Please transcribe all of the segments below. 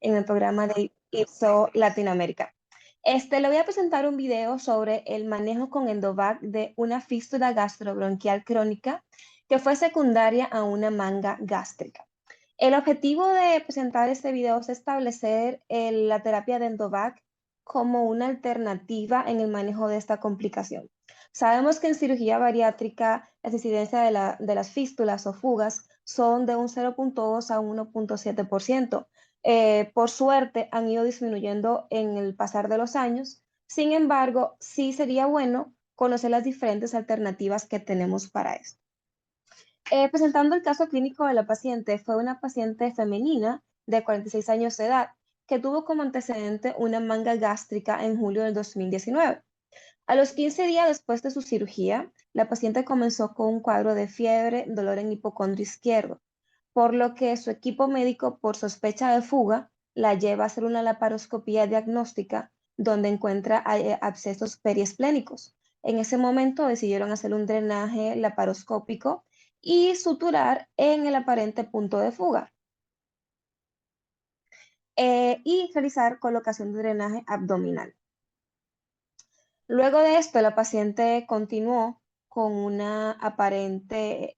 en el programa de IPSO Latinoamérica. Le voy a presentar un video sobre el manejo con Endovac de una fístula gastrobronquial crónica que fue secundaria a una manga gástrica. El objetivo de presentar este video es establecer la terapia de Endovac como una alternativa en el manejo de esta complicación. Sabemos que en cirugía bariátrica la incidencia de las fístulas o fugas son de un 0.2 a 1.7%. Por suerte han ido disminuyendo en el pasar de los años. Sin embargo, sí sería bueno conocer las diferentes alternativas que tenemos para esto. Presentando el caso clínico de la paciente, fue una paciente femenina de 46 años de edad que tuvo como antecedente una manga gástrica en julio del 2019. A los 15 días después de su cirugía, la paciente comenzó con un cuadro de fiebre, dolor en hipocondrio izquierdo, por lo que su equipo médico, por sospecha de fuga, la lleva a hacer una laparoscopía diagnóstica donde encuentra abscesos periesplénicos. En ese momento decidieron hacer un drenaje laparoscópico y suturar en el aparente punto de fuga. Y realizar colocación de drenaje abdominal. Luego de esto, la paciente continuó con una aparente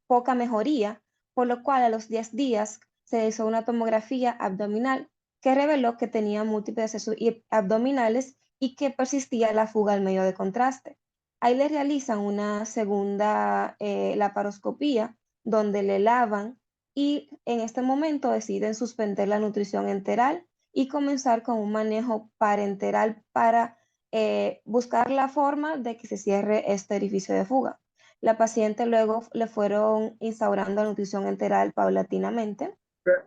poca mejoría, por lo cual a los 10 días se hizo una tomografía abdominal que reveló que tenía múltiples abscesos abdominales y que persistía la fuga al medio de contraste. Ahí le realizan una segunda laparoscopía donde le lavan y en este momento deciden suspender la nutrición enteral y comenzar con un manejo parenteral para buscar la forma de que se cierre este orificio de fuga. La paciente luego le fueron instaurando nutrición enteral paulatinamente.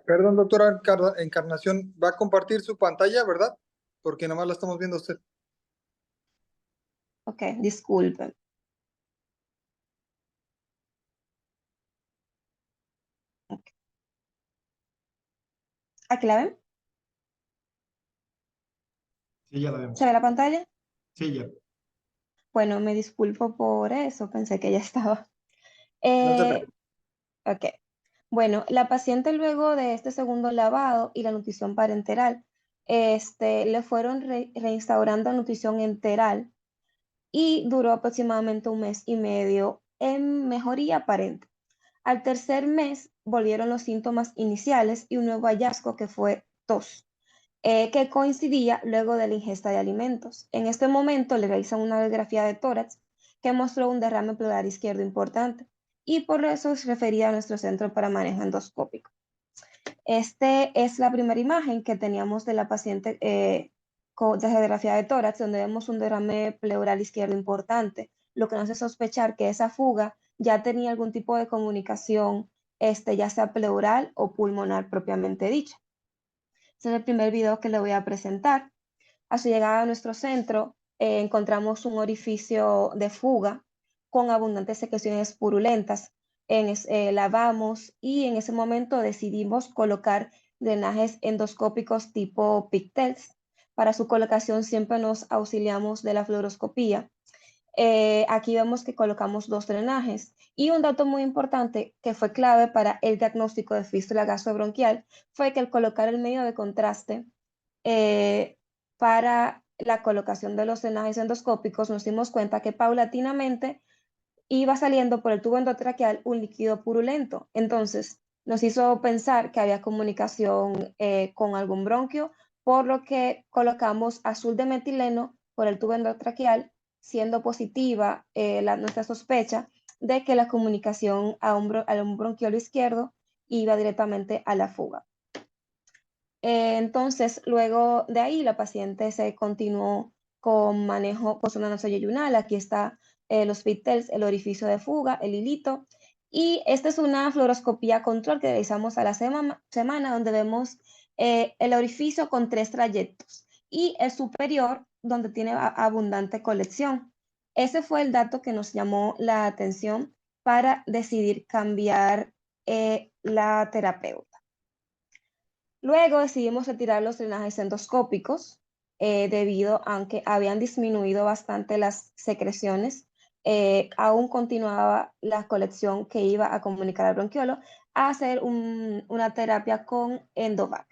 Perdón, doctora Encarnación, va a compartir su pantalla, ¿verdad? Porque nomás la estamos viendo usted. Ok, disculpen. Okay. ¿Aquí la ven? Sí, ya la ¿Se vemos. ve la pantalla? Sí, ya. Bueno, me disculpo por eso, pensé que ya estaba. No se Eh, preocupe. ok. Bueno, la paciente luego de este segundo lavado y la nutrición parenteral, le fueron reinstaurando nutrición enteral y duró aproximadamente un mes y medio en mejoría aparente. Al tercer mes volvieron los síntomas iniciales y un nuevo hallazgo que fue tos, que coincidía luego de la ingesta de alimentos. En este momento le realizan una radiografía de tórax que mostró un derrame pleural izquierdo importante y por eso es referida a nuestro centro para manejo endoscópico. Esta es la primera imagen que teníamos de la paciente de radiografía de tórax, donde vemos un derrame pleural izquierdo importante, lo que nos hace sospechar que esa fuga ya tenía algún tipo de comunicación, ya sea pleural o pulmonar propiamente dicha. Este es el primer video que le voy a presentar. A su llegada a nuestro centro, encontramos un orificio de fuga con abundantes secreciones purulentas. Lavamos y en ese momento decidimos colocar drenajes endoscópicos tipo Pictels. Para su colocación siempre nos auxiliamos de la fluoroscopía. Aquí vemos que colocamos 2 drenajes y un dato muy importante que fue clave para el diagnóstico de fístula gastrobronquial fue que al colocar el medio de contraste para la colocación de los drenajes endoscópicos nos dimos cuenta que paulatinamente iba saliendo por el tubo endotraqueal un líquido purulento. Entonces nos hizo pensar que había comunicación con algún bronquio, por lo que colocamos azul de metileno por el tubo endotraqueal, siendo positiva nuestra sospecha de que la comunicación a un bronquiolo izquierdo iba directamente a la fuga. Entonces, luego de ahí, la paciente se continuó con manejo con sonda nasoyeyunal. Aquí está los Pictels, el orificio de fuga, el hilito. Y esta es una fluoroscopía control que realizamos a la semana, donde vemos el orificio con 3 trayectos y el superior, donde tiene abundante colección. Ese fue el dato que nos llamó la atención para decidir cambiar la terapeuta. Luego decidimos retirar los drenajes endoscópicos debido a que habían disminuido bastante las secreciones, aún continuaba la colección que iba a comunicar al bronquiolo a hacer una terapia con Endovac.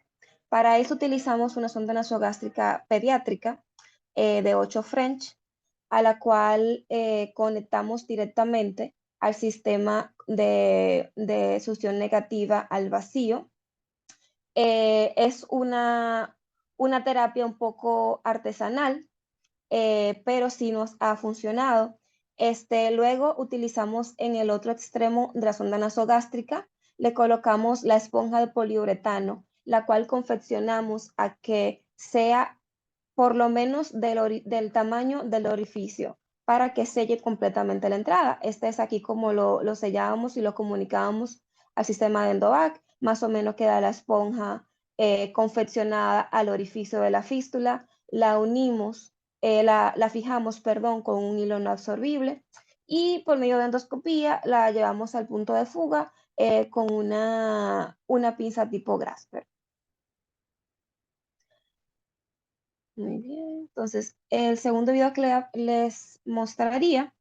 Para eso utilizamos una sonda nasogástrica pediátrica de 8 French, a la cual conectamos directamente al sistema de succión negativa al vacío. Es una terapia un poco artesanal, pero sí nos ha funcionado. Luego utilizamos en el otro extremo de la sonda nasogástrica, le colocamos la esponja de poliuretano, la cual confeccionamos a que sea por lo menos del tamaño del orificio para que selle completamente la entrada. Este es aquí como lo sellábamos y lo comunicábamos al sistema de Endovac. Más o menos queda la esponja confeccionada al orificio de la fístula, la unimos, la fijamos, perdón, con un hilo no absorbible y por medio de endoscopía la llevamos al punto de fuga con una pinza tipo Grasper. Muy bien, entonces el segundo video que les mostraría.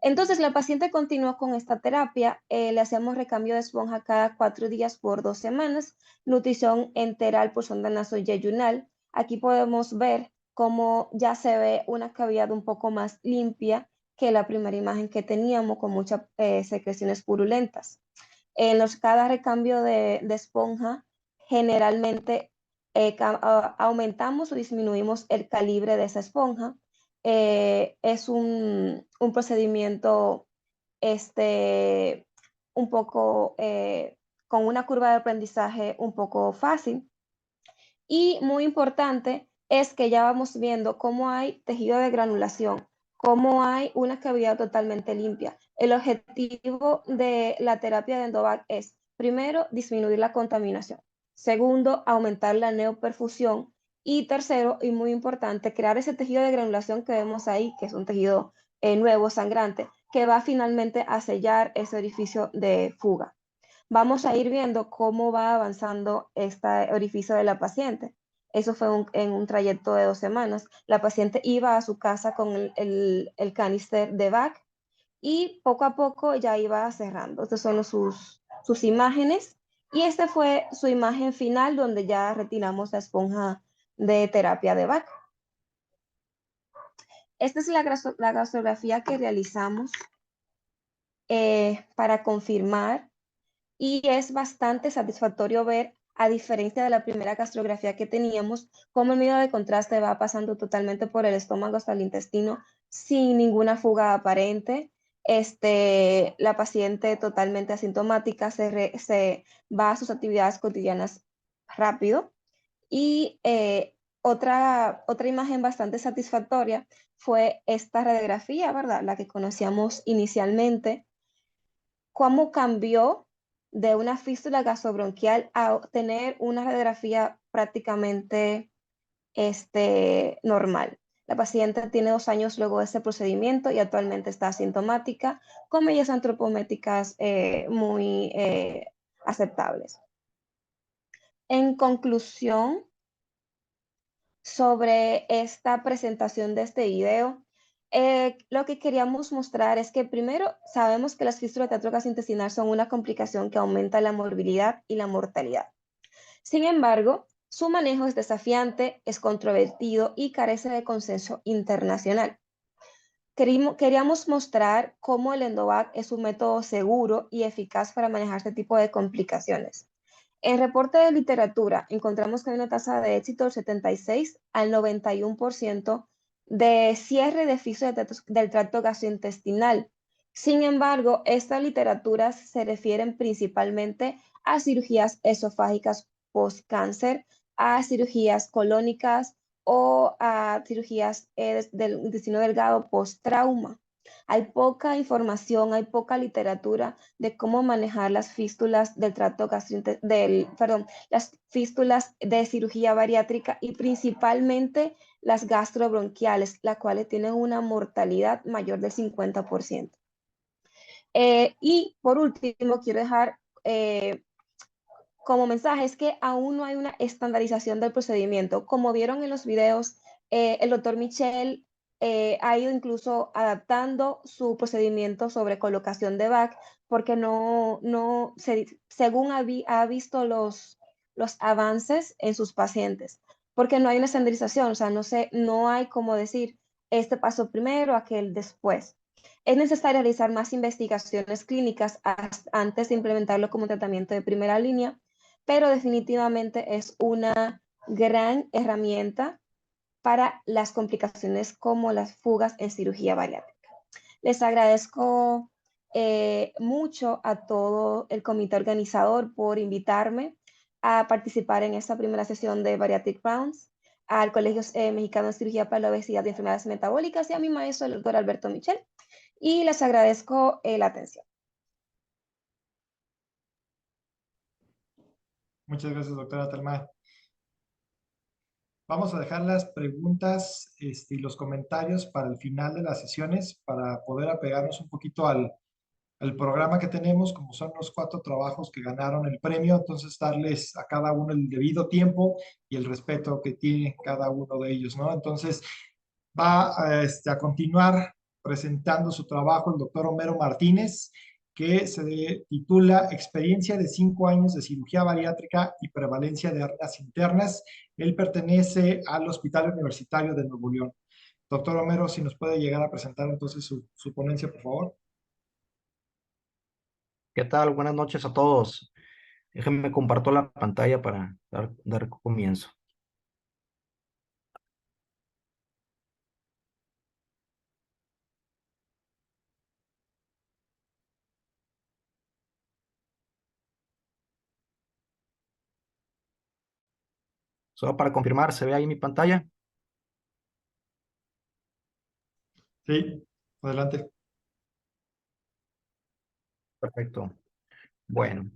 Entonces la paciente continuó con esta terapia, le hacemos recambio de esponja cada 4 días por 2 semanas, nutrición enteral por sonda nasoyeyunal. Aquí podemos ver cómo ya se ve una cavidad un poco más limpia que la primera imagen que teníamos con muchas secreciones purulentas. Cada recambio de esponja, generalmente aumentamos o disminuimos el calibre de esa esponja. Es un procedimiento un poco con una curva de aprendizaje un poco fácil. Y muy importante es que ya vamos viendo cómo hay tejido de granulación, cómo hay una cavidad totalmente limpia. El objetivo de la terapia de Endovac es, primero, disminuir la contaminación. Segundo, aumentar la neoperfusión. Y tercero, y muy importante, crear ese tejido de granulación que vemos ahí, que es un tejido nuevo, sangrante, que va finalmente a sellar ese orificio de fuga. Vamos a ir viendo cómo va avanzando este orificio de la paciente. Eso fue en un trayecto de 2 semanas. La paciente iba a su casa con el canister de VAC y poco a poco ya iba cerrando. Estas son sus imágenes y esta fue su imagen final donde ya retiramos la esponja de terapia de VAC. Esta es la gastrografía que realizamos para confirmar y es bastante satisfactorio ver, a diferencia de la primera gastrografía que teníamos, cómo el medio de contraste va pasando totalmente por el estómago hasta el intestino sin ninguna fuga aparente. La paciente totalmente asintomática se va a sus actividades cotidianas rápido. Y otra imagen bastante satisfactoria fue esta radiografía, ¿verdad? La que conocíamos inicialmente, cómo cambió de una fístula gasobronquial a tener una radiografía prácticamente normal. La paciente tiene 2 años luego de ese procedimiento y actualmente está asintomática con medidas antropométricas muy aceptables. En conclusión, sobre esta presentación de este video, lo que queríamos mostrar es que primero sabemos que las fístulas de tracto gastrointestinal son una complicación que aumenta la morbilidad y la mortalidad. Sin embargo, su manejo es desafiante, es controvertido y carece de consenso internacional. Queríamos mostrar cómo el Endovac es un método seguro y eficaz para manejar este tipo de complicaciones. En reporte de literatura encontramos que hay una tasa de éxito del 76 al 91% de cierre de fístulas del tracto gastrointestinal. Sin embargo, estas literaturas se refieren principalmente a cirugías esofágicas post-cáncer, a cirugías colónicas o a cirugías del intestino delgado post-trauma. Hay poca información, hay poca literatura de cómo manejar las fístulas del tracto las fístulas de cirugía bariátrica y principalmente las gastrobronquiales, las cuales tienen una mortalidad mayor del 50%. Y por último, quiero dejar como mensaje es que aún no hay una estandarización del procedimiento. Como vieron en los videos, el doctor Michel ha ido incluso adaptando su procedimiento sobre colocación de VAC porque según ha visto los avances en sus pacientes, porque no hay una estandarización, o sea, no hay como decir, este paso primero, aquel después. Es necesario realizar más investigaciones clínicas antes de implementarlo como tratamiento de primera línea, pero definitivamente es una gran herramienta para las complicaciones como las fugas en cirugía bariátrica. Les agradezco mucho a todo el comité organizador por invitarme a participar en esta primera sesión de Bariatric Rounds, al Colegio Mexicano de Cirugía para la Obesidad y Enfermedades Metabólicas y a mi maestro, el doctor Alberto Michel, y les agradezco la atención. Muchas gracias, doctora Telma. Vamos a dejar las preguntas y los comentarios para el final de las sesiones para poder apegarnos un poquito al programa que tenemos, como son los 4 trabajos que ganaron el premio, entonces darles a cada uno el debido tiempo y el respeto que tiene cada uno de ellos, ¿no? Entonces va a continuar presentando su trabajo el doctor Homero Martínez, que se titula Experiencia de 5 años de cirugía bariátrica y prevalencia de hernias internas. Él pertenece al Hospital Universitario de Nuevo León. Doctor Homero, si nos puede llegar a presentar entonces su ponencia, por favor. ¿Qué tal? Buenas noches a todos. Déjenme comparto la pantalla para dar comienzo. Solo para confirmar, ¿se ve ahí mi pantalla? Sí, adelante. Perfecto. Bueno,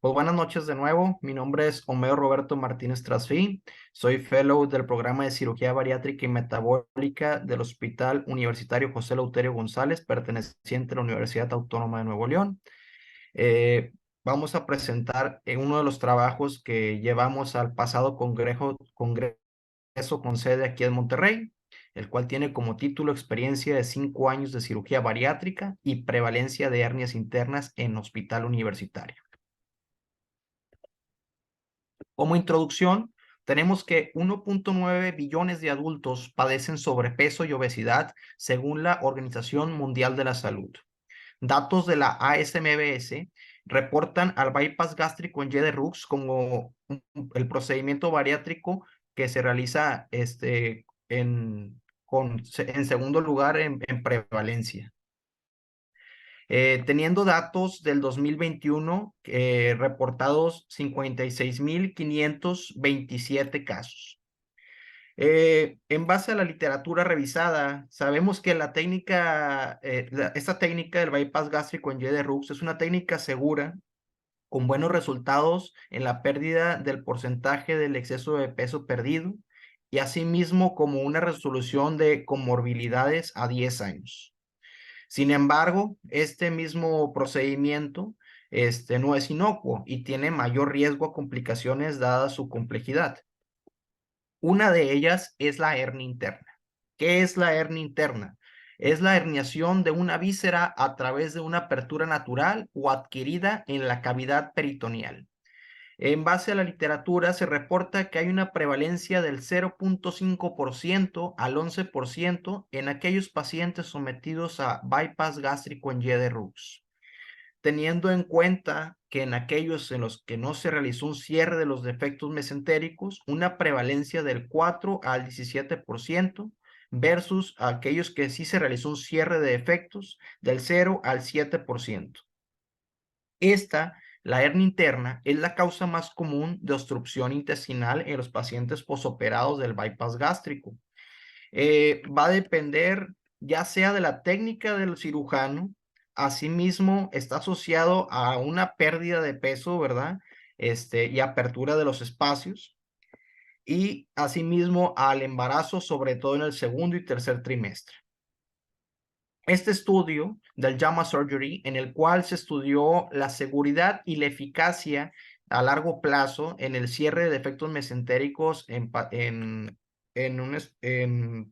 pues buenas noches de nuevo. Mi nombre es Homero Roberto Martínez Trasfi. Soy fellow del programa de cirugía bariátrica y metabólica del Hospital Universitario José Eleuterio González, perteneciente a la Universidad Autónoma de Nuevo León. Vamos a presentar uno de los trabajos que llevamos al pasado congreso con sede aquí en Monterrey, el cual tiene como título Experiencia de 5 años de cirugía bariátrica y prevalencia de hernias internas en hospital universitario. Como introducción, tenemos que 1.9 billones de adultos padecen sobrepeso y obesidad según la Organización Mundial de la Salud. Datos de la ASMBS reportan al bypass gástrico en Y de Rux como el procedimiento bariátrico que se realiza en segundo lugar en prevalencia. Teniendo datos del 2021 reportados 56.527 casos. En base a la literatura revisada, sabemos que esta técnica del bypass gástrico en Y de Rux es una técnica segura, con buenos resultados en la pérdida del porcentaje del exceso de peso perdido y asimismo como una resolución de comorbilidades a 10 años. Sin embargo, este mismo procedimiento no es inocuo y tiene mayor riesgo a complicaciones dada su complejidad. Una de ellas es la hernia interna. ¿Qué es la hernia interna? Es la herniación de una víscera a través de una apertura natural o adquirida en la cavidad peritoneal. En base a la literatura se reporta que hay una prevalencia del 0.5% al 11% en aquellos pacientes sometidos a bypass gástrico en Y de Rux, teniendo en cuenta que en aquellos en los que no se realizó un cierre de los defectos mesentéricos, una prevalencia del 4 al 17%, versus aquellos que sí se realizó un cierre de defectos del 0 al 7%. La hernia interna, es la causa más común de obstrucción intestinal en los pacientes posoperados del bypass gástrico. Va a depender ya sea de la técnica del cirujano, asimismo está asociado a una pérdida de peso, ¿verdad? Y apertura de los espacios, y asimismo al embarazo, sobre todo en el segundo y tercer trimestre. Este estudio del JAMA Surgery, en el cual se estudió la seguridad y la eficacia a largo plazo en el cierre de defectos mesentéricos en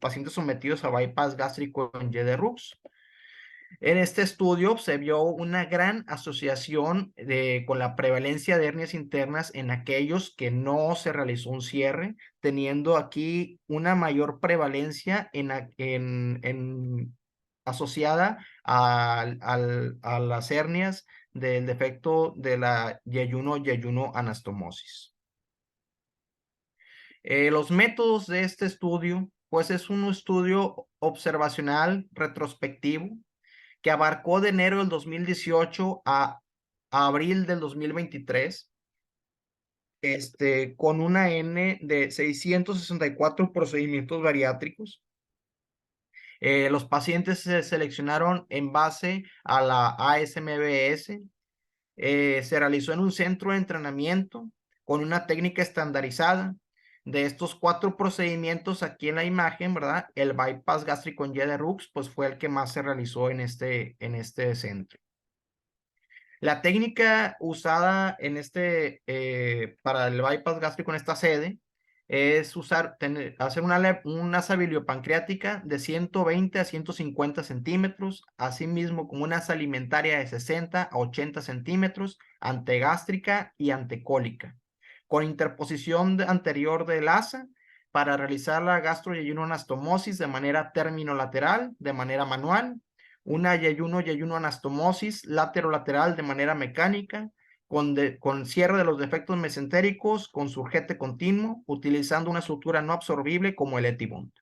pacientes sometidos a bypass gástrico en Y de Rux. En este estudio se vio una gran asociación con la prevalencia de hernias internas en aquellos que no se realizó un cierre, teniendo aquí una mayor prevalencia asociada a las hernias del defecto de la yeyuno anastomosis. Los métodos de este estudio, pues es un estudio observacional retrospectivo que abarcó de enero del 2018 a abril del 2023, con una N de 664 procedimientos bariátricos. Los pacientes se seleccionaron en base a la ASMBS. Se realizó en un centro de entrenamiento con una técnica estandarizada. De estos 4 procedimientos aquí en la imagen, ¿verdad? El bypass gástrico en Y de Rux, pues fue el que más se realizó en este centro. La técnica usada para el bypass gástrico en esta sede es hacer una nasabiliopancreática de 120 a 150 centímetros, asimismo como una salimentaria de 60 a 80 centímetros, antegástrica y antecólica, con interposición anterior del asa para realizar la gastroyeyunoanastomosis de manera terminolateral, de manera manual, una yeyuno anastomosis laterolateral de manera mecánica, con cierre de los defectos mesentéricos, con surjete continuo, utilizando una sutura no absorbible como el Ethibond.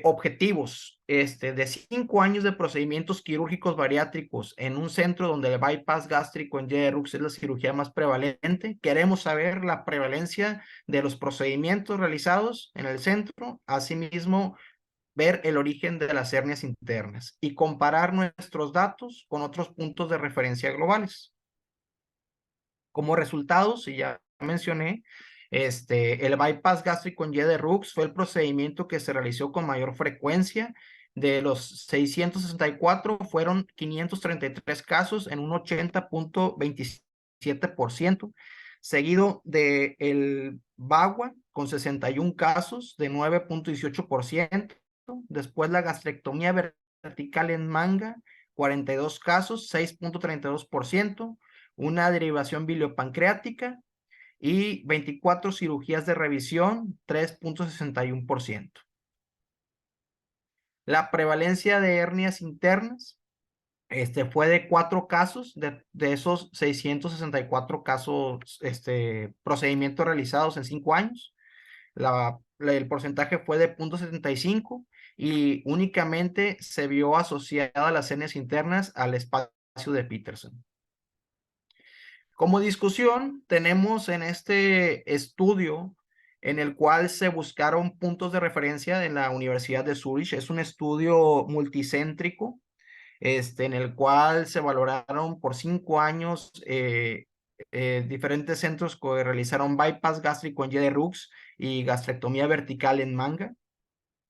Objetivos de 5 años de procedimientos quirúrgicos bariátricos en un centro donde el bypass gástrico en Y de Rux es la cirugía más prevalente. Queremos saber la prevalencia de los procedimientos realizados en el centro, asimismo ver el origen de las hernias internas y comparar nuestros datos con otros puntos de referencia globales. Como resultados, y ya mencioné, el bypass gástrico en Y de Rux fue el procedimiento que se realizó con mayor frecuencia. De los 664, fueron 533 casos en un 80.27%, seguido de el BAGUA con 61 casos de 9.18%. Después la gastrectomía vertical en manga, 42 casos, 6.32%. Una derivación biliopancreática y 24 cirugías de revisión, 3.61%. La prevalencia de hernias internas fue de 4 casos de esos 664 casos, procedimientos realizados en 5 años. El porcentaje fue de 0.75 y únicamente se vio asociada a las hernias internas al espacio de Peterson. Como discusión, tenemos en este estudio en el cual se buscaron puntos de referencia en la Universidad de Zurich. Es un estudio multicéntrico, en el cual se valoraron por 5 años diferentes centros que realizaron bypass gástrico en Y de Rux y gastrectomía vertical en manga,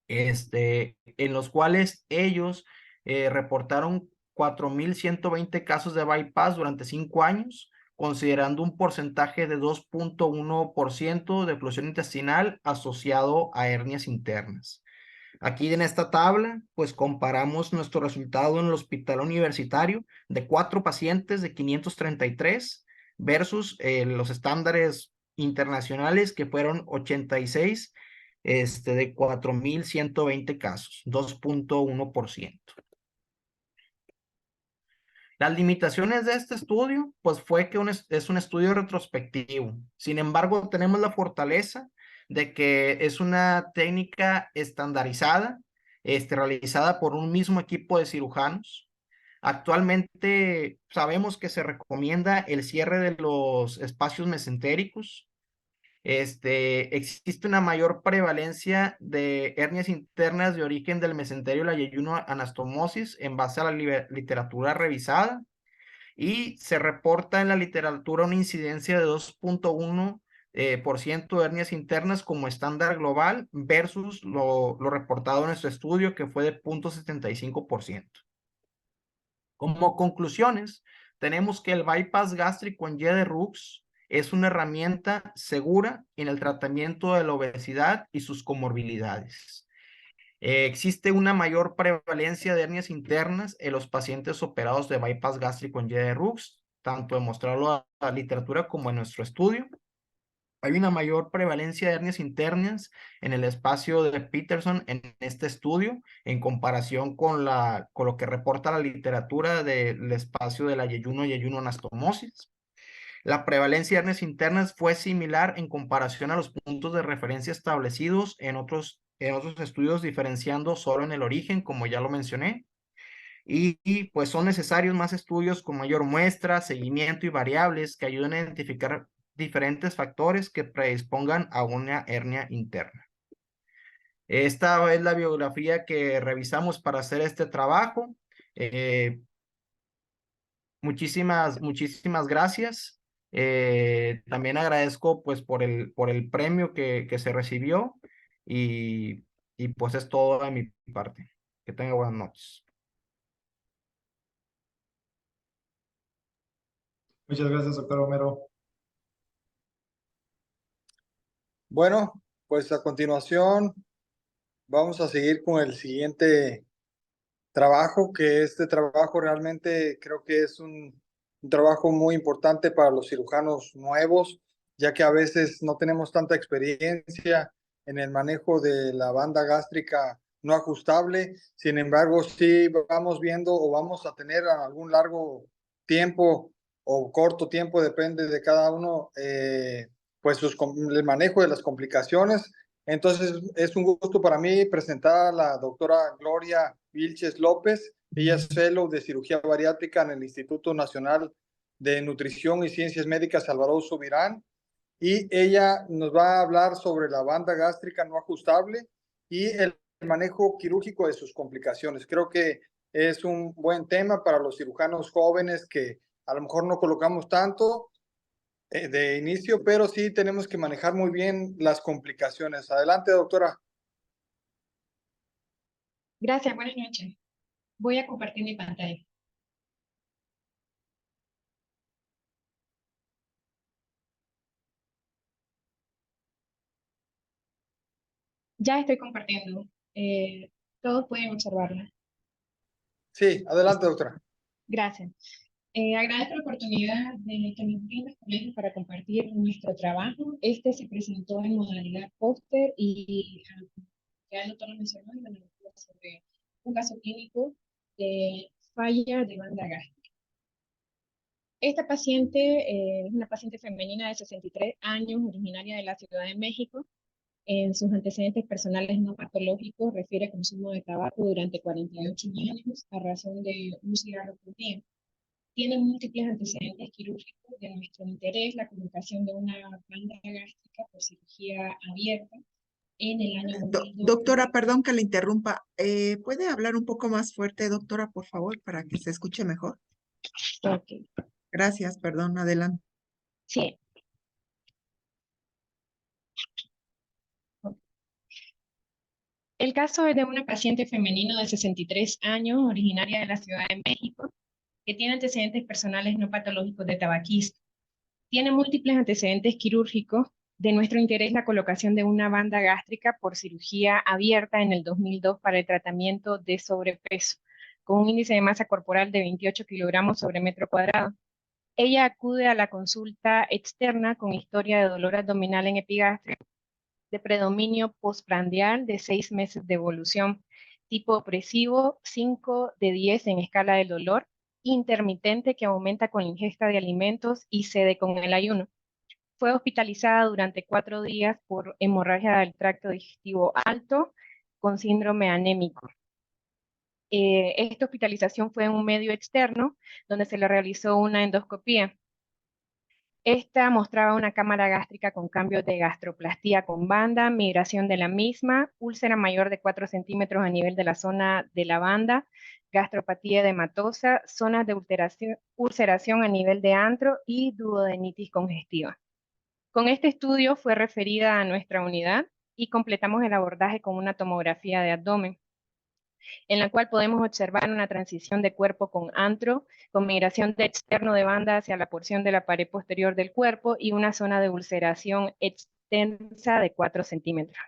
en los cuales ellos reportaron 4.120 casos de bypass durante 5 años, considerando un porcentaje de 2.1% de oclusión intestinal asociado a hernias internas. Aquí en esta tabla, pues comparamos nuestro resultado en el hospital universitario de 4 pacientes de 533 versus los estándares internacionales que fueron 86 de 4.120 casos, 2.1%. Las limitaciones de este estudio, pues fue que es un estudio retrospectivo. Sin embargo, tenemos la fortaleza de que es una técnica estandarizada, realizada por un mismo equipo de cirujanos. Actualmente sabemos que se recomienda el cierre de los espacios mesentéricos. Existe una mayor prevalencia de hernias internas de origen del mesenterio de la yeyuno-anastomosis en base a la literatura revisada, y se reporta en la literatura una incidencia de 2.1% de hernias internas como estándar global versus lo reportado en nuestro estudio, que fue de 0.75%. Como conclusiones, tenemos que el bypass gástrico en Y de Rux es una herramienta segura en el tratamiento de la obesidad y sus comorbilidades. Existe una mayor prevalencia de hernias internas en los pacientes operados de bypass gástrico en Y de Rux, tanto demostrarlo a la literatura como en nuestro estudio. Hay una mayor prevalencia de hernias internas en el espacio de Peterson en este estudio en comparación con lo que reporta la literatura del espacio de la yeyuno y yeyuno anastomosis. La prevalencia de hernias internas fue similar en comparación a los puntos de referencia establecidos en otros estudios, diferenciando solo en el origen, como ya lo mencioné. Y pues son necesarios más estudios con mayor muestra, seguimiento y variables que ayuden a identificar diferentes factores que predispongan a una hernia interna. Esta es la bibliografía que revisamos para hacer este trabajo. Muchísimas gracias. También agradezco pues por el premio que se recibió y pues es todo de mi parte. Que tenga buenas noches. Muchas gracias, doctor Romero. Bueno, pues a continuación vamos a seguir con el siguiente trabajo, que este trabajo realmente creo que es un trabajo muy importante para los cirujanos nuevos, ya que a veces no tenemos tanta experiencia en el manejo de la banda gástrica no ajustable. Sin embargo, sí vamos viendo o vamos a tener algún largo tiempo o corto tiempo, depende de cada uno, pues el manejo de las complicaciones. Entonces, es un gusto para mí presentar a la doctora Gloria Vilches López. Ella es fellow de cirugía bariátrica en el Instituto Nacional de Nutrición y Ciencias Médicas Álvaro Subirán. Y ella nos va a hablar sobre la banda gástrica no ajustable y el manejo quirúrgico de sus complicaciones. Creo que es un buen tema para los cirujanos jóvenes que a lo mejor no colocamos tanto de inicio, pero sí tenemos que manejar muy bien las complicaciones. Adelante, doctora. Gracias, buenas noches. Voy a compartir mi pantalla. Ya estoy compartiendo. Todos pueden observarla. Sí, adelante, doctora. Gracias. Agradezco la oportunidad de que nos brinda el colegio para compartir nuestro trabajo. Este se presentó en modalidad póster y ya el doctor lo mencionó, sobre un caso clínico de falla de banda gástrica. Esta paciente es una paciente femenina de 63 años, originaria de la Ciudad de México. En sus antecedentes personales no patológicos refiere consumo de tabaco durante 48 años a razón de un cigarro por día. Tiene múltiples antecedentes quirúrgicos. De nuestro interés la colocación de una banda gástrica por cirugía abierta en el año 2002. Doctora, perdón que le interrumpa. ¿Puede hablar un poco más fuerte, doctora, por favor, para que se escuche mejor? Ok. Gracias, perdón, adelante. Sí. El caso es de una paciente femenina de 63 años, originaria de la Ciudad de México, que tiene antecedentes personales no patológicos de tabaquismo. Tiene múltiples antecedentes quirúrgicos. De nuestro interés la colocación de una banda gástrica por cirugía abierta en el 2002 para el tratamiento de sobrepeso, con un índice de masa corporal de 28 kilogramos sobre metro cuadrado. Ella acude a la consulta externa con historia de dolor abdominal en epigástrico, de predominio postprandial de 6 meses de evolución, tipo opresivo 5 de 10 en escala del dolor, intermitente que aumenta con la ingesta de alimentos y cede con el ayuno. Fue hospitalizada durante 4 días por hemorragia del tracto digestivo alto con síndrome anémico. Esta hospitalización fue en un medio externo donde se le realizó una endoscopía. Esta mostraba una cámara gástrica con cambios de gastroplastía con banda, migración de la misma, úlcera mayor de 4 centímetros a nivel de la zona de la banda, gastropatía edematosa, zonas de ulceración a nivel de antro y duodenitis congestiva. Con este estudio fue referida a nuestra unidad y completamos el abordaje con una tomografía de abdomen, en la cual podemos observar una transición de cuerpo con antro, con migración de externo de banda hacia la porción de la pared posterior del cuerpo y una zona de ulceración extensa de 4 centímetros.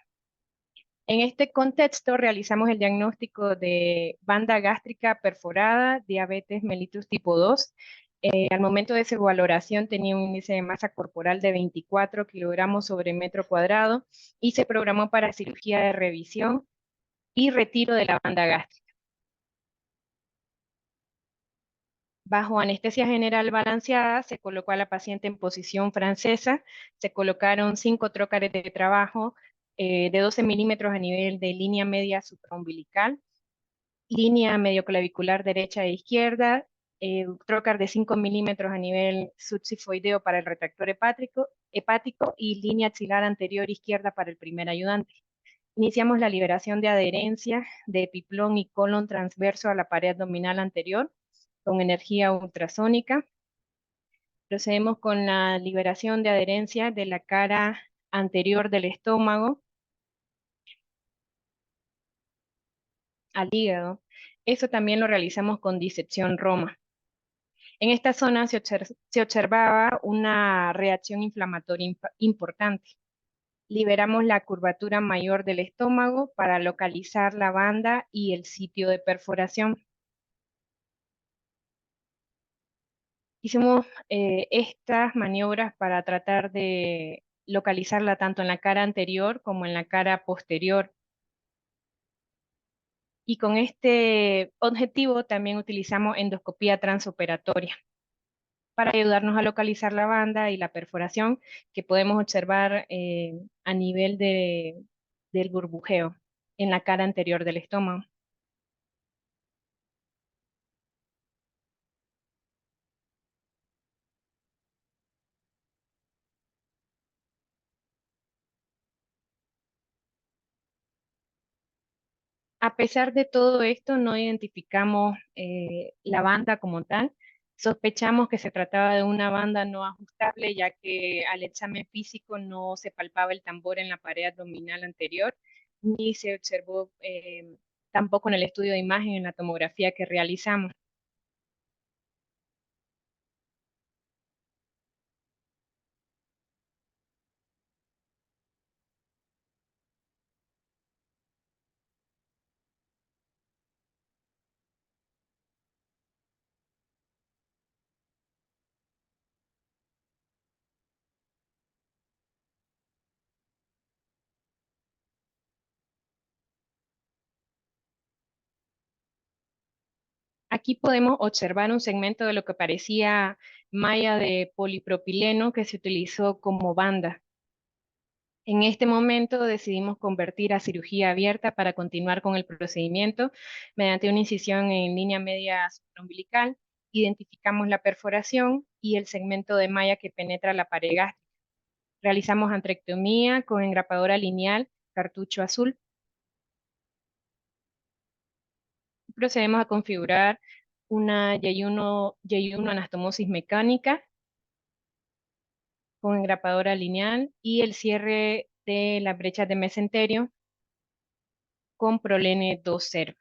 En este contexto realizamos el diagnóstico de banda gástrica perforada, diabetes mellitus tipo 2. Al momento de su valoración tenía un índice de masa corporal de 24 kilogramos sobre metro cuadrado y se programó para cirugía de revisión y retiro de la banda gástrica. Bajo anestesia general balanceada, se colocó a la paciente en posición francesa, se colocaron 5 trócares de trabajo de 12 milímetros a nivel de línea media supraumbilical, línea medioclavicular derecha e izquierda, trócar de 5 milímetros a nivel subsifoideo para el retractor hepático y línea axilar anterior izquierda para el primer ayudante. Iniciamos la liberación de adherencia de epiplón y colon transverso a la pared abdominal anterior con energía ultrasónica. Procedemos con la liberación de adherencia de la cara anterior del estómago al hígado. Eso también lo realizamos con disección Roma. En esta zona se observaba una reacción inflamatoria importante. Liberamos la curvatura mayor del estómago para localizar la banda y el sitio de perforación. Hicimos estas maniobras para tratar de localizarla tanto en la cara anterior como en la cara posterior. Y con este objetivo también utilizamos endoscopía transoperatoria para ayudarnos a localizar la banda y la perforación que podemos observar a nivel del burbujeo en la cara anterior del estómago. A pesar de todo esto, no identificamos la banda como tal. Sospechamos que se trataba de una banda no ajustable, ya que al examen físico no se palpaba el tambor en la pared abdominal anterior, ni se observó tampoco en el estudio de imagen en la tomografía que realizamos. Aquí podemos observar un segmento de lo que parecía malla de polipropileno que se utilizó como banda. En este momento decidimos convertir a cirugía abierta para continuar con el procedimiento mediante una incisión en línea media supraumbilical. Identificamos la perforación y el segmento de malla que penetra la pared gástrica. Realizamos antrectomía con engrapadora lineal, cartucho azul. Procedemos a configurar una Y1 anastomosis mecánica con engrapadora lineal y el cierre de las brechas de mesenterio con Prolene 2.0.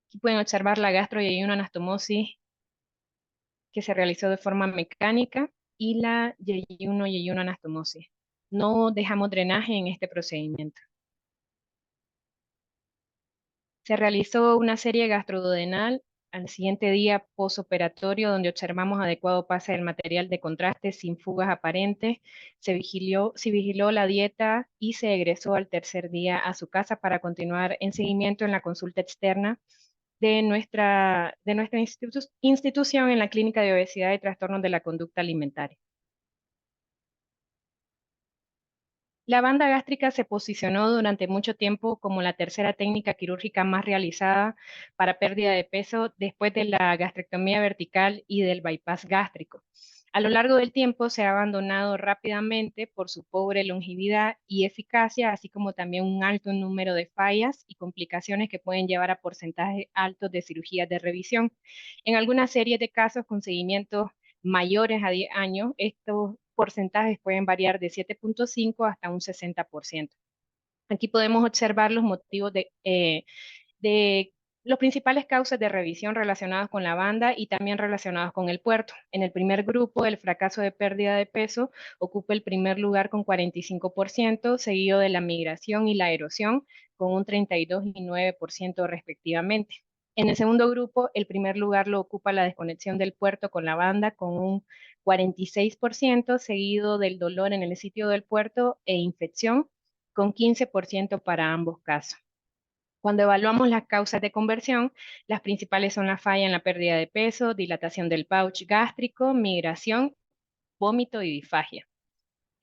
Aquí pueden observar la gastro y una anastomosis que se realizó de forma mecánica y la Y1 anastomosis. No dejamos drenaje en este procedimiento. Se realizó una serie gastroduodenal al siguiente día posoperatorio, donde observamos adecuado pase del material de contraste sin fugas aparentes. Se vigiló la dieta y se egresó al tercer día a su casa para continuar en seguimiento en la consulta externa de nuestra institución en la Clínica de Obesidad y Trastornos de la Conducta Alimentaria. La banda gástrica se posicionó durante mucho tiempo como la tercera técnica quirúrgica más realizada para pérdida de peso después de la gastrectomía vertical y del bypass gástrico. A lo largo del tiempo se ha abandonado rápidamente por su pobre longevidad y eficacia, así como también un alto número de fallas y complicaciones que pueden llevar a porcentajes altos de cirugías de revisión. En algunas series de casos con seguimientos mayores a 10 años, estos porcentajes pueden variar de 7.5 hasta un 60%. Aquí podemos observar los motivos de los principales causas de revisión relacionadas con la banda y también relacionadas con el puerto. En el primer grupo, el fracaso de pérdida de peso ocupa el primer lugar con 45%, seguido de la migración y la erosión con un 32 y 9% respectivamente. En el segundo grupo, el primer lugar lo ocupa la desconexión del puerto con la banda con un 46%, seguido del dolor en el sitio del puerto e infección con 15% para ambos casos. Cuando evaluamos las causas de conversión, las principales son la falla en la pérdida de peso, dilatación del pouch gástrico, migración, vómito y disfagia.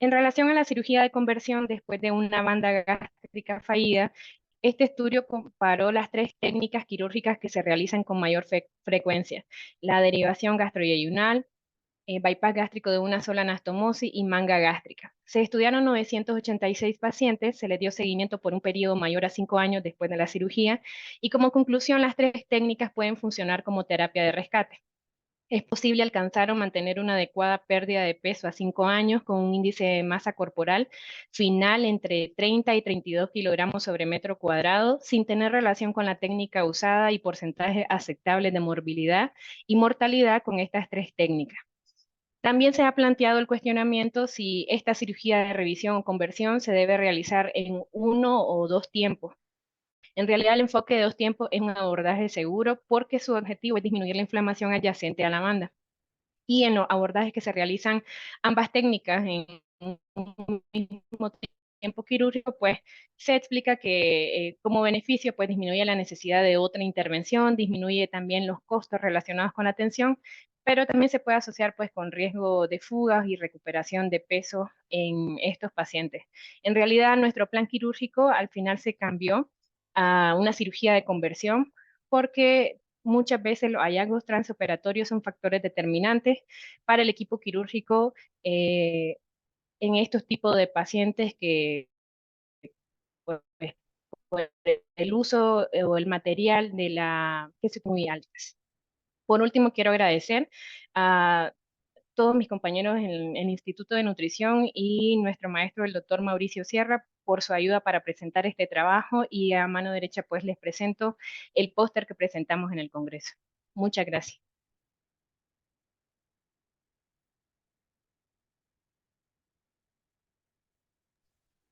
En relación a la cirugía de conversión después de una banda gástrica fallida, este estudio comparó las 3 técnicas quirúrgicas que se realizan con mayor frecuencia: la derivación gastroyeyunal, bypass gástrico de una sola anastomosis y manga gástrica. Se estudiaron 986 pacientes, se les dio seguimiento por un periodo mayor a 5 años después de la cirugía y como conclusión las 3 técnicas pueden funcionar como terapia de rescate. Es posible alcanzar o mantener una adecuada pérdida de peso a 5 años con un índice de masa corporal final entre 30 y 32 kilogramos sobre metro cuadrado sin tener relación con la técnica usada y porcentajes aceptables de morbilidad y mortalidad con estas 3 técnicas. También se ha planteado el cuestionamiento si esta cirugía de revisión o conversión se debe realizar en 1 o 2 tiempos. En realidad, el enfoque de 2 tiempos es un abordaje seguro porque su objetivo es disminuir la inflamación adyacente a la banda. Y en los abordajes que se realizan ambas técnicas en un mismo tiempo quirúrgico, pues se explica que como beneficio pues disminuye la necesidad de otra intervención, disminuye también los costos relacionados con la atención, pero también se puede asociar pues con riesgo de fugas y recuperación de peso en estos pacientes. En realidad, nuestro plan quirúrgico al final se cambió a una cirugía de conversión porque muchas veces los hallazgos transoperatorios son factores determinantes para el equipo quirúrgico en estos tipos de pacientes que pues, pues, el uso o el material de la que son muy altas. Por último, quiero agradecer a todos mis compañeros en el Instituto de Nutrición y nuestro maestro, el doctor Mauricio Sierra, por su ayuda para presentar este trabajo, y a mano derecha pues les presento el póster que presentamos en el Congreso. Muchas gracias.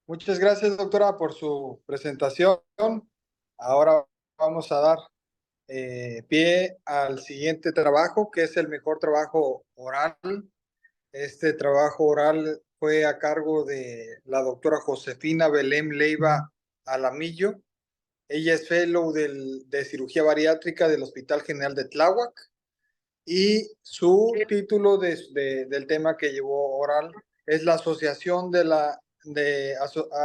Muchas gracias, doctora, por su presentación. Ahora vamos a dar pie al siguiente trabajo, que es el mejor trabajo oral. Este trabajo oral fue a cargo de la doctora Josefina Belém Leiva Alamillo. Ella es fellow de cirugía bariátrica del Hospital General de Tláhuac y su título del tema que llevó oral es la asociación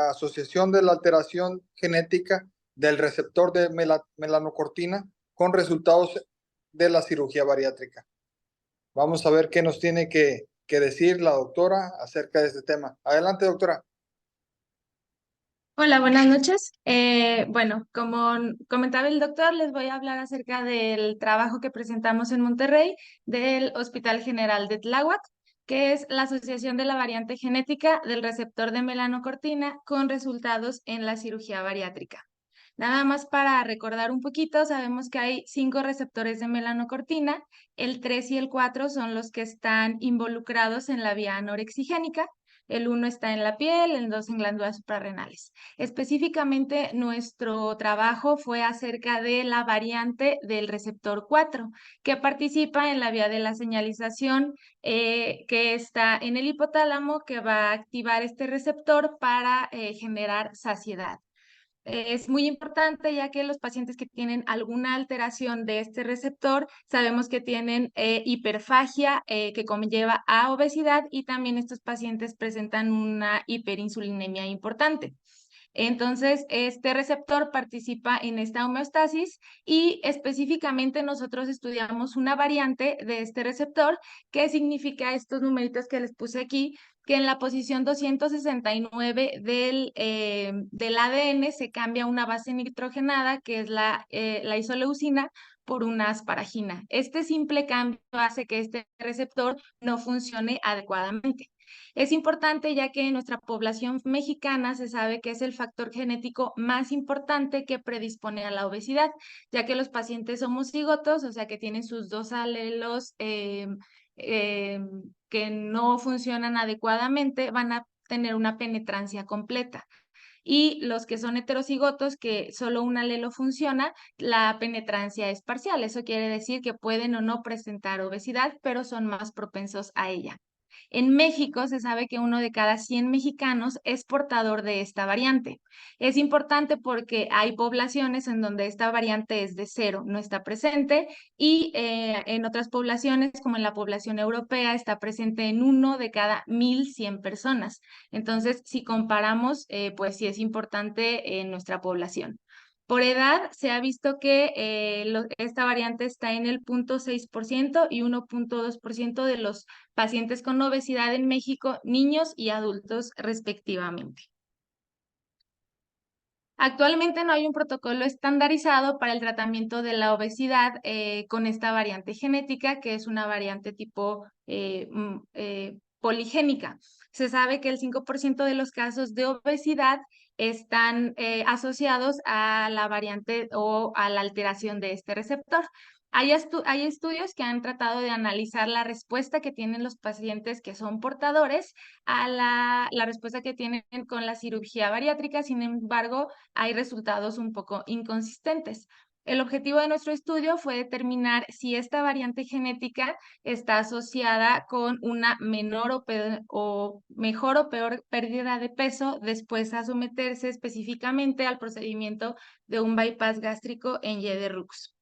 asociación de la alteración genética del receptor de melanocortina con resultados de la cirugía bariátrica. Vamos a ver qué nos tiene que decir la doctora acerca de este tema. Adelante, doctora. Hola, buenas noches. Bueno, como comentaba el doctor, les voy a hablar acerca del trabajo que presentamos en Monterrey del Hospital General de Tláhuac, que es la asociación de la variante genética del receptor de melanocortina con resultados en la cirugía bariátrica. Nada más para recordar un poquito, sabemos que hay 5 receptores de melanocortina, el 3 y el 4 son los que están involucrados en la vía anorexigénica, el 1 está en la piel, el 2 en glándulas suprarrenales. Específicamente, nuestro trabajo fue acerca de la variante del receptor 4, que participa en la vía de la señalización que está en el hipotálamo, que va a activar este receptor para generar saciedad. Es muy importante ya que los pacientes que tienen alguna alteración de este receptor, sabemos que tienen hiperfagia que conlleva a obesidad, y también estos pacientes presentan una hiperinsulinemia importante. Entonces, este receptor participa en esta homeostasis y específicamente nosotros estudiamos una variante de este receptor que significa estos numeritos que les puse aquí, que en la posición 269 del ADN se cambia una base nitrogenada, que es la isoleucina, por una asparagina. Este simple cambio hace que este receptor no funcione adecuadamente. Es importante ya que en nuestra población mexicana se sabe que es el factor genético más importante que predispone a la obesidad, ya que los pacientes homocigotos, o sea que tienen sus dos alelos que no funcionan adecuadamente, van a tener una penetrancia completa. Y los que son heterocigotos, que solo un alelo funciona, la penetrancia es parcial. Eso quiere decir que pueden o no presentar obesidad, pero son más propensos a ella. En México se sabe que 1 de cada 100 mexicanos es portador de esta variante. Es importante porque hay poblaciones en donde esta variante es de 0, no está presente, y en otras poblaciones, como en la población europea, está presente en 1 de cada 1,100 personas. Entonces, si comparamos, pues sí es importante en nuestra población. Por edad, se ha visto que esta variante está en el 0,6% y 1,2% de los pacientes con obesidad en México, niños y adultos respectivamente. Actualmente no hay un protocolo estandarizado para el tratamiento de la obesidad con esta variante genética, que es una variante tipo poligénica. Se sabe que el 5% de los casos de obesidad están asociados a la variante o a la alteración de este receptor. Hay estudios que han tratado de analizar la respuesta que tienen los pacientes que son portadores a la respuesta que tienen con la cirugía bariátrica. Sin embargo, hay resultados un poco inconsistentes. El objetivo de nuestro estudio fue determinar si esta variante genética está asociada con una menor o mejor o peor pérdida de peso después a someterse específicamente al procedimiento de un bypass gástrico en Y de Rux.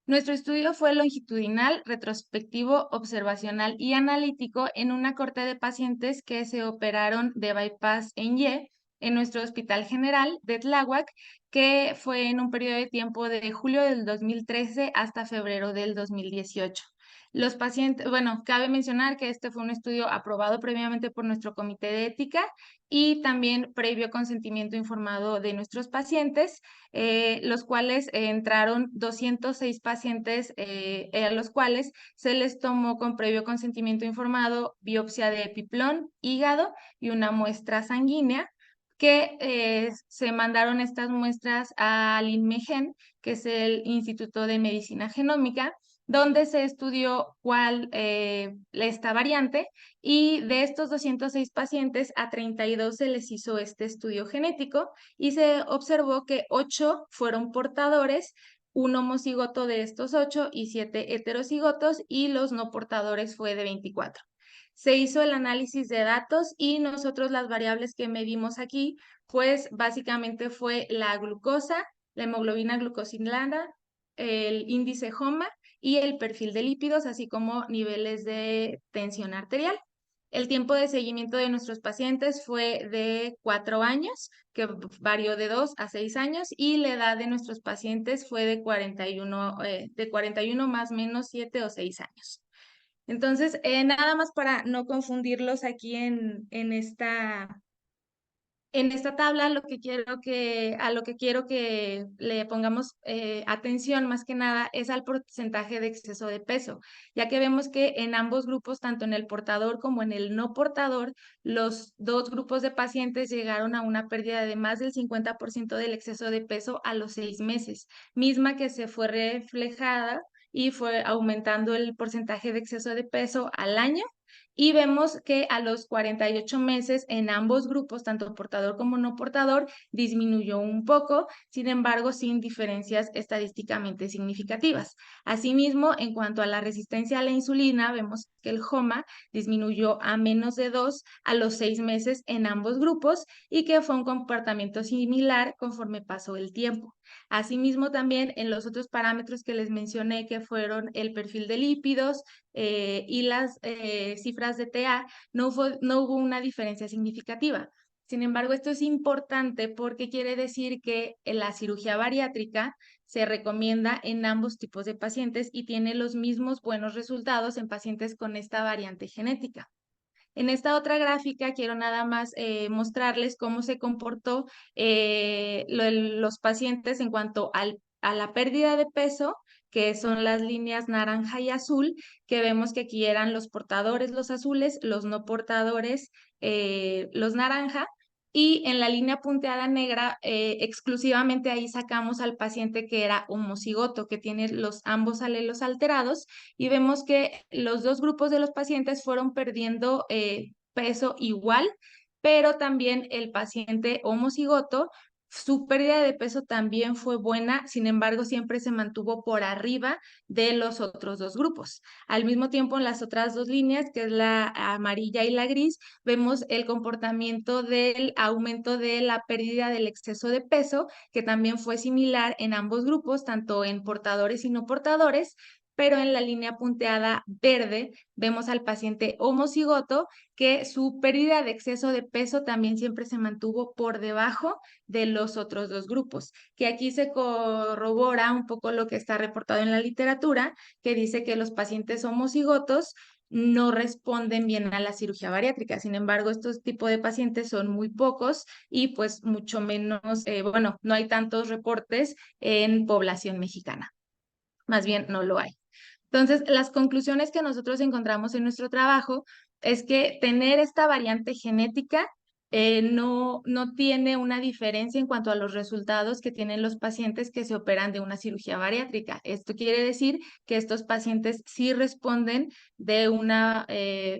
Nuestro estudio fue longitudinal, retrospectivo, observacional y analítico en una corte de pacientes que se operaron de bypass en Y en nuestro Hospital General de Tláhuac, que fue en un periodo de tiempo de julio del 2013 hasta febrero del 2018. Los pacientes, bueno, cabe mencionar que este fue un estudio aprobado previamente por nuestro comité de ética y también previo consentimiento informado de nuestros pacientes, los cuales entraron 206 pacientes a los cuales se les tomó con previo consentimiento informado biopsia de epiplón, hígado y una muestra sanguínea, que se mandaron estas muestras al INMEGEN, que es el Instituto de Medicina Genómica, donde se estudió cuál esta variante, y de estos 206 pacientes a 32 se les hizo este estudio genético y se observó que 8 fueron portadores, un homocigoto de estos 8 y 7 heterocigotos, y los no portadores fue de 24. Se hizo el análisis de datos y nosotros las variables que medimos aquí, pues básicamente fue la glucosa, la hemoglobina glucosilada, el índice HOMA y el perfil de lípidos, así como niveles de tensión arterial. El tiempo de seguimiento de nuestros pacientes fue de 4 años, que varió de 2 a 6 años, y la edad de nuestros pacientes fue de 41 más o menos 7 o 6 años. Entonces, nada más para no confundirlos aquí en esta tabla, a lo que quiero que le pongamos atención más que nada es al porcentaje de exceso de peso, ya que vemos que en ambos grupos, tanto en el portador como en el no portador, los dos grupos de pacientes llegaron a una pérdida de más del 50% del exceso de peso a los 6 meses, misma que se fue reflejada y fue aumentando el porcentaje de exceso de peso al año. Y vemos que a los 48 meses en ambos grupos, tanto portador como no portador, disminuyó un poco, sin embargo, sin diferencias estadísticamente significativas. Asimismo, en cuanto a la resistencia a la insulina, vemos que el HOMA disminuyó a menos de 2 a los 6 meses en ambos grupos y que fue un comportamiento similar conforme pasó el tiempo. Asimismo, también en los otros parámetros que les mencioné, que fueron el perfil de lípidos, y las cifras de TA, no hubo una diferencia significativa. Sin embargo, esto es importante porque quiere decir que la cirugía bariátrica se recomienda en ambos tipos de pacientes y tiene los mismos buenos resultados en pacientes con esta variante genética. En esta otra gráfica quiero nada más mostrarles cómo se comportó los pacientes en cuanto a la pérdida de peso, que son las líneas naranja y azul, que vemos que aquí eran los portadores, los azules, los no portadores, los naranja. Y en la línea punteada negra, exclusivamente ahí sacamos al paciente que era homocigoto, que tiene ambos alelos alterados, y vemos que los dos grupos de los pacientes fueron perdiendo peso igual, pero también el paciente homocigoto, su pérdida de peso también fue buena, sin embargo, siempre se mantuvo por arriba de los otros dos grupos. Al mismo tiempo, en las otras dos líneas, que es la amarilla y la gris, vemos el comportamiento del aumento de la pérdida del exceso de peso, que también fue similar en ambos grupos, tanto en portadores y no portadores, pero en la línea punteada verde vemos al paciente homocigoto que su pérdida de exceso de peso también siempre se mantuvo por debajo de los otros dos grupos, que aquí se corrobora un poco lo que está reportado en la literatura, que dice que los pacientes homocigotos no responden bien a la cirugía bariátrica. Sin embargo, estos tipos de pacientes son muy pocos y pues mucho menos, bueno, no hay tantos reportes en población mexicana. Más bien, no lo hay. Entonces, las conclusiones que nosotros encontramos en nuestro trabajo es que tener esta variante genética no tiene una diferencia en cuanto a los resultados que tienen los pacientes que se operan de una cirugía bariátrica. Esto quiere decir que estos pacientes sí responden de una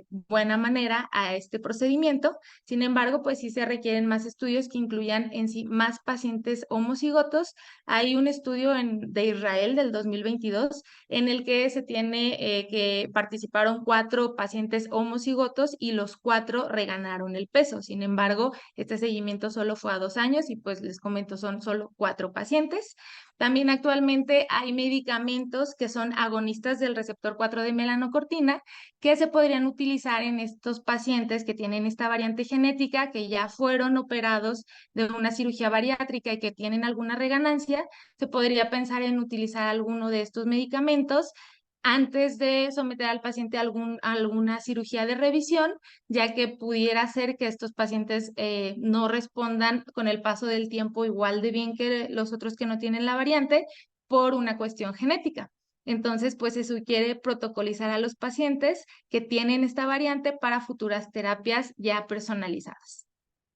buena manera a este procedimiento. Sin embargo, pues sí se requieren más estudios que incluyan en sí más pacientes homocigotos. Hay un estudio de Israel del 2022 en el que se tiene que participaron 4 pacientes homocigotos y los 4 reganaron el peso. Sin embargo, este seguimiento solo fue a 2 años y pues les comento, son solo 4 pacientes. También actualmente hay medicamentos que son agonistas del receptor 4 de melanocortina que se podrían utilizar en estos pacientes que tienen esta variante genética, que ya fueron operados de una cirugía bariátrica y que tienen alguna reganancia. Se podría pensar en utilizar alguno de estos medicamentos antes de someter al paciente a alguna cirugía de revisión, ya que pudiera ser que estos pacientes no respondan con el paso del tiempo igual de bien que los otros que no tienen la variante por una cuestión genética. Entonces, pues se sugiere protocolizar a los pacientes que tienen esta variante para futuras terapias ya personalizadas.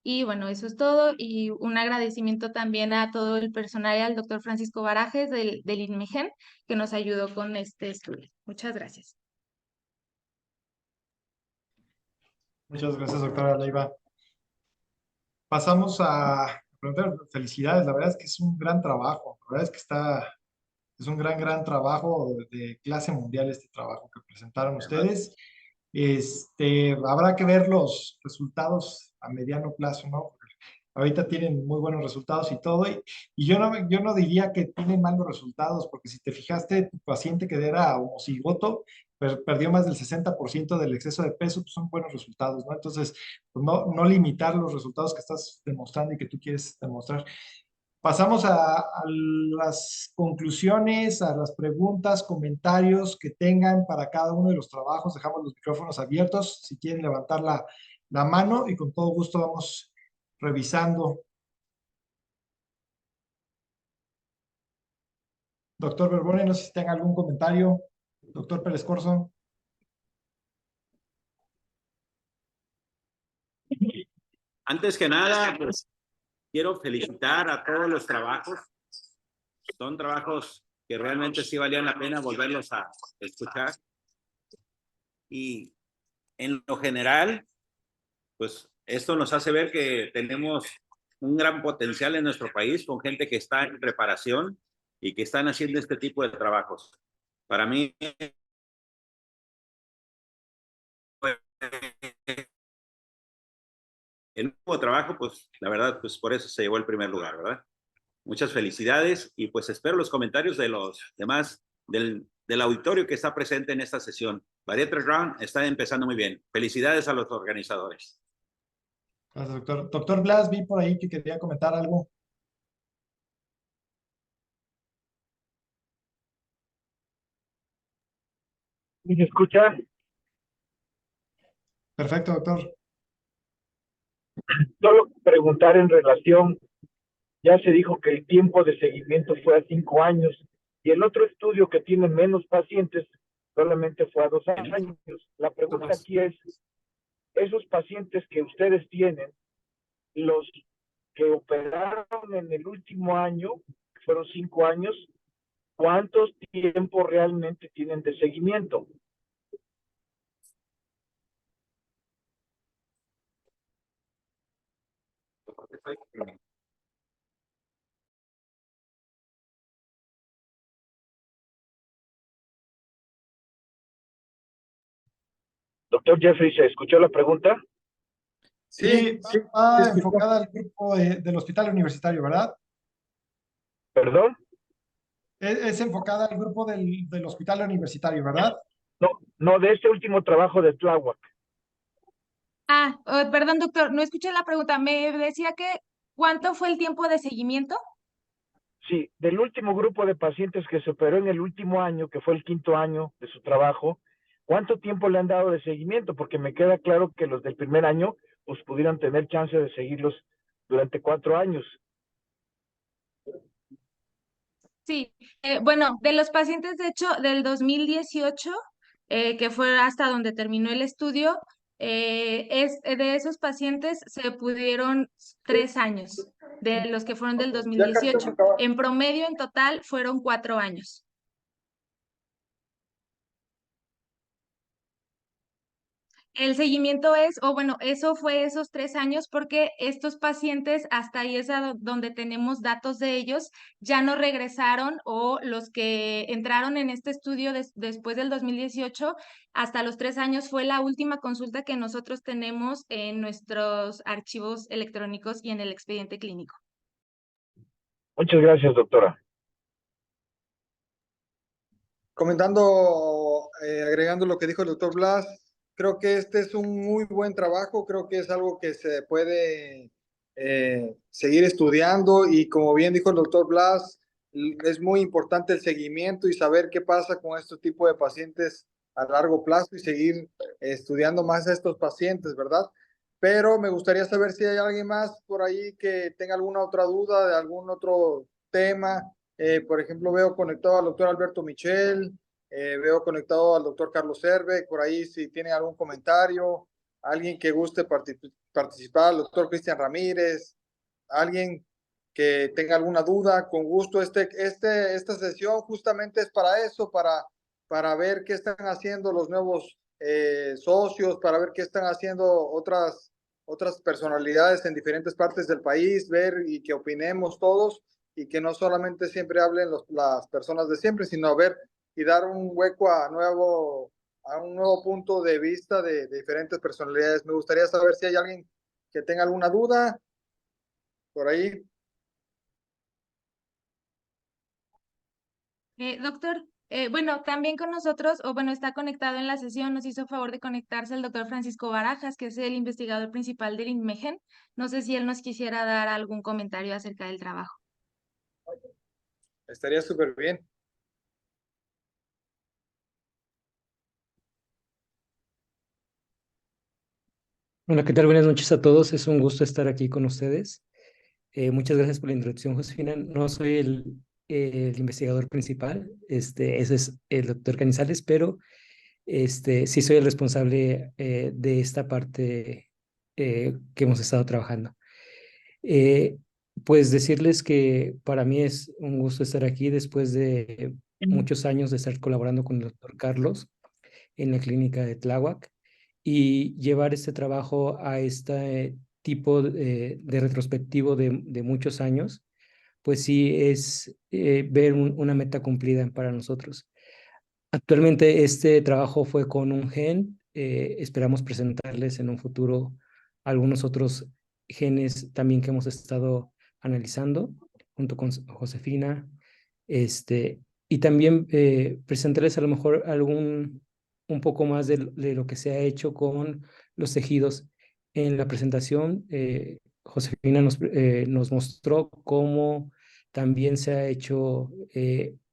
Y bueno, eso es todo. Y un agradecimiento también a todo el personal y al doctor Francisco Barajes del INMEGEN, que nos ayudó con este estudio. Muchas gracias. Muchas gracias, doctora Leiva. Pasamos a preguntar, felicidades, la verdad es que es un gran trabajo, la verdad es que es un gran trabajo de clase mundial este trabajo que presentaron ustedes. Habrá que ver los resultados a mediano plazo, ¿no? Ahorita tienen muy buenos resultados y todo, y yo no diría que tienen malos resultados, porque si te fijaste, tu paciente que era homocigoto, perdió más del 60% del exceso de peso, pues son buenos resultados, ¿no? Entonces, pues no limitar los resultados que estás demostrando y que tú quieres demostrar. Pasamos a las conclusiones, a las preguntas, comentarios que tengan para cada uno de los trabajos. Dejamos los micrófonos abiertos si quieren levantar la mano y con todo gusto vamos revisando. Doctor Berbone, no sé si tenga algún comentario. Doctor Pérez Corzo. Antes que nada, pues quiero felicitar a todos los trabajos. Son trabajos que realmente sí valían la pena volverlos a escuchar. Y en lo general, pues esto nos hace ver que tenemos un gran potencial en nuestro país con gente que está en preparación y que están haciendo este tipo de trabajos. Para mí, el nuevo trabajo, pues la verdad, pues por eso se llevó el primer lugar, ¿verdad? Muchas felicidades y pues espero los comentarios de los demás del auditorio que está presente en esta sesión. Bariatric Round está empezando muy bien. Felicidades a los organizadores. Gracias, doctor. Doctor Blas, vi por ahí que quería comentar algo. ¿Me escucha? Perfecto, doctor. Solo preguntar en relación, ya se dijo que el tiempo de seguimiento fue a 5 años y el otro estudio que tiene menos pacientes solamente fue a 2 años. La pregunta aquí es, esos pacientes que ustedes tienen, los que operaron en el último año, que fueron 5 años, ¿cuántos tiempo realmente tienen de seguimiento? Doctor Jeffrey, ¿se escuchó la pregunta? Sí, Sí, va escuchó. enfocada al grupo del hospital universitario, ¿verdad? ¿Perdón? Es enfocada al grupo del hospital universitario, ¿verdad? No, no, de este último trabajo de Tláhuac. Perdón, doctor, no escuché la pregunta. Me decía que, ¿cuánto fue el tiempo de seguimiento? Sí, del último grupo de pacientes que se operó en el último año, que fue el 5.º año de su trabajo, ¿cuánto tiempo le han dado de seguimiento? Porque me queda claro que los del primer año, pues pudieran tener chance de seguirlos durante 4 años. Sí, bueno, de los pacientes, de hecho, del 2018, que fue hasta donde terminó el estudio, de esos pacientes se pudieron 3 años, de los que fueron del Ya casi vamos a 2018. acabar. En promedio, en total, fueron 4 años. El seguimiento bueno, eso fue esos 3 años porque estos pacientes, hasta ahí es donde tenemos datos de ellos, ya no regresaron o los que entraron en este estudio después del 2018, hasta los 3 años fue la última consulta que nosotros tenemos en nuestros archivos electrónicos y en el expediente clínico. Muchas gracias, doctora. Comentando, agregando lo que dijo el doctor Blas, creo que este es un muy buen trabajo, creo que es algo que se puede seguir estudiando y como bien dijo el doctor Blas, es muy importante el seguimiento y saber qué pasa con este tipo de pacientes a largo plazo y seguir estudiando más a estos pacientes, ¿verdad? Pero me gustaría saber si hay alguien más por ahí que tenga alguna otra duda de algún otro tema. Por ejemplo, veo conectado al doctor Alberto Michel, veo conectado al doctor Carlos Herbe, por ahí si tiene algún comentario, alguien que guste participar, el doctor Cristian Ramírez, alguien que tenga alguna duda, con gusto. Esta sesión justamente es para eso, para ver qué están haciendo los nuevos socios, para ver qué están haciendo otras personalidades en diferentes partes del país, ver y que opinemos todos y que no solamente siempre hablen las personas de siempre, sino ver y dar un hueco a un nuevo punto de vista de diferentes personalidades. Me gustaría saber si hay alguien que tenga alguna duda por ahí. Doctor, bueno, también con nosotros, o bueno, está conectado en la sesión, nos hizo favor de conectarse el doctor Francisco Barajas, que es el investigador principal del INMEGEN. No sé si él nos quisiera dar algún comentario acerca del trabajo. Estaría súper bien. Hola, ¿qué tal? Buenas noches a todos. Es un gusto estar aquí con ustedes. Muchas gracias por la introducción, Josefina. No soy el investigador principal, ese es el doctor Canizales, pero sí soy el responsable de esta parte que hemos estado trabajando. Eh, pues decirles que para mí es un gusto estar aquí después de muchos años de estar colaborando con el doctor Carlos en la clínica de Tláhuac y llevar este trabajo a este tipo de retrospectivo de muchos años, pues sí es ver una meta cumplida para nosotros. Actualmente este trabajo fue con un gen, esperamos presentarles en un futuro algunos otros genes también que hemos estado analizando junto con Josefina, y también presentarles a lo mejor un poco más de lo que se ha hecho con los tejidos. En la presentación, Josefina nos mostró cómo también se ha hecho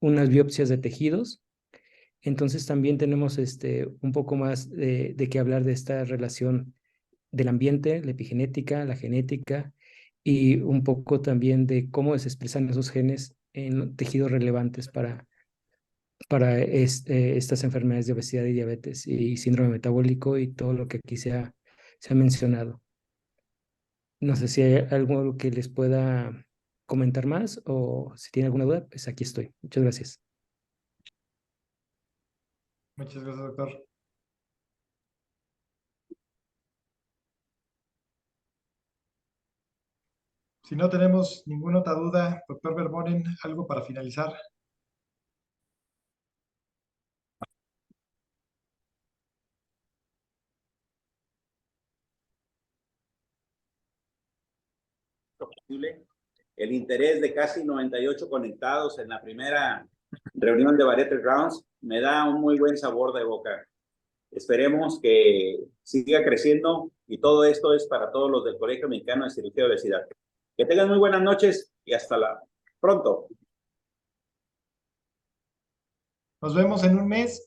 unas biopsias de tejidos. Entonces también tenemos un poco más de qué hablar de esta relación del ambiente, la epigenética, la genética y un poco también de cómo se expresan esos genes en tejidos relevantes para para estas enfermedades de obesidad y diabetes y síndrome metabólico y todo lo que aquí se ha mencionado. No sé si hay algo que les pueda comentar más o si tienen alguna duda, pues aquí estoy. Muchas gracias. Muchas gracias, doctor. Si no tenemos ninguna otra duda, doctor Verbonen, ¿algo para finalizar? Posible. El interés de casi 98 conectados en la primera reunión de Bariatric Rounds me da un muy buen sabor de boca. Esperemos que siga creciendo y todo esto es para todos los del Colegio Mexicano de Cirugía de Obesidad. Que tengan muy buenas noches y hasta pronto. Nos vemos en un mes.